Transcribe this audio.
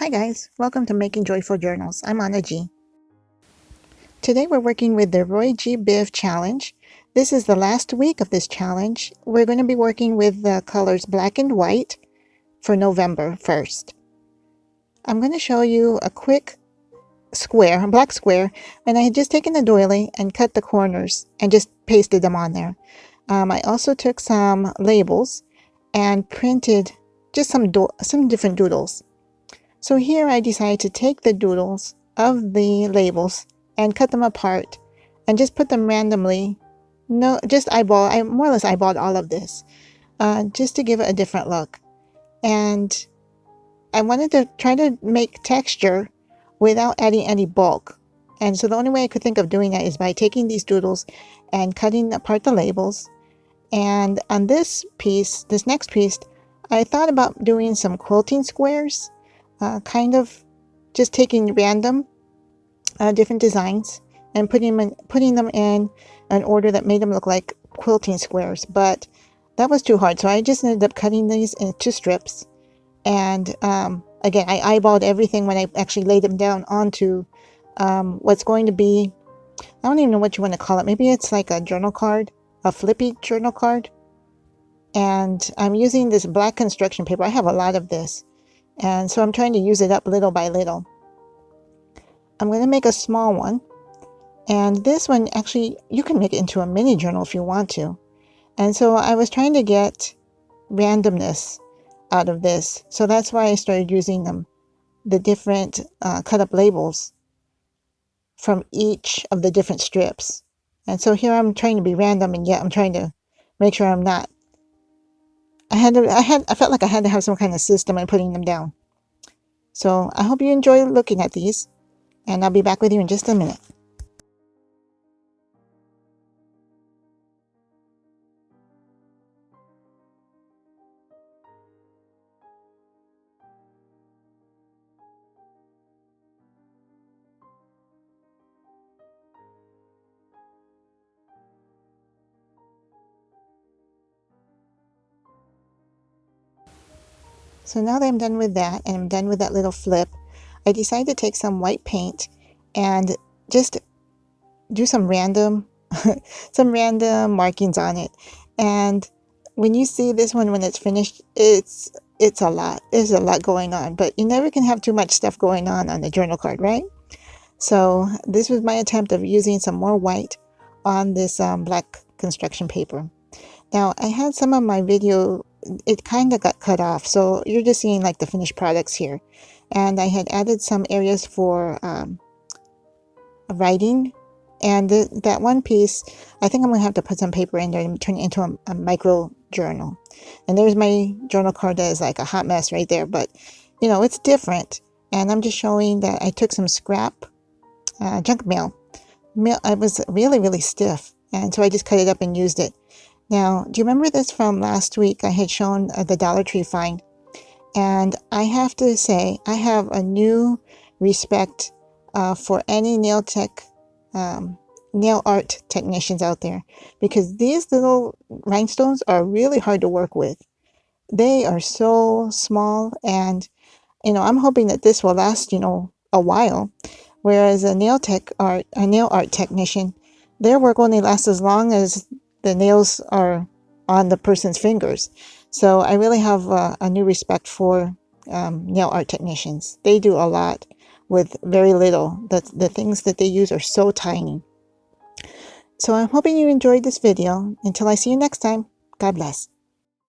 Hi guys, welcome to Making Joyful Journals. I'm Anna G. Today we're working with the Roy G. Biv Challenge. This is the last week of this challenge. We're going to be working with the colors black and white for November 1st. I'm going to show you a quick square, a black square, and I had just taken a doily and cut the corners and just pasted them on there. I also took some labels and printed just some different doodles. So here I decided to take the doodles of the labels and cut them apart and just put them randomly. No, just eyeball. I more or less eyeballed all of this just to give it a different look. And I wanted to try to make texture without adding any bulk. And so the only way I could think of doing that is by taking these doodles and cutting apart the labels. And on this piece, this next piece, I thought about doing some quilting squares. Kind of just taking random different designs and putting them in an order that made them look like quilting squares, but that was too hard, so I just ended up cutting these into strips. And again, I eyeballed everything when I actually laid them down onto what's going to be, I don't even know what you want to call it, maybe it's like a journal card, a flippy journal card. And I'm using this black construction paper. I have a lot of this. And so I'm trying to use it up little by little. I'm going to make a small one. And this one, actually, you can make it into a mini journal if you want to. And so I was trying to get randomness out of this. So that's why I started using the different cut up labels from each of the different strips. And so here I'm trying to be random, and yet I'm trying to make sure I'm not. I felt like I had to have some kind of system in putting them down. So I hope you enjoy looking at these, and I'll be back with you in just a minute. So now that I'm done with that, and I'm done with that little flip, I decided to take some white paint and just do some random markings on it. And when you see this one, when it's finished, it's a lot. There's a lot going on, but you never can have too much stuff going on a journal card, right? So this was my attempt of using some more white on this black construction paper. Now I had some of my video, it kind of got cut off, so you're just seeing like the finished products here. And I had added some areas for writing, and that one piece, I think I'm going to have to put some paper in there and turn it into a micro journal. And there's my journal card that is like a hot mess right there, but you know, it's different. And I'm just showing that I took some scrap junk mail. It was really stiff, and so I just cut it up and used it. Now, do you remember this from last week? I had shown the Dollar Tree find, and I have to say I have a new respect for any nail art technicians out there, because these little rhinestones are really hard to work with. They are so small, and you know, I'm hoping that this will last, you know, a while. Whereas a nail art technician, their work only lasts as long as the nails are on the person's fingers. So I really have a new respect for nail art technicians. They do a lot with very little. The things that they use are so tiny. So I'm hoping you enjoyed this video. Until I see you next time, God bless.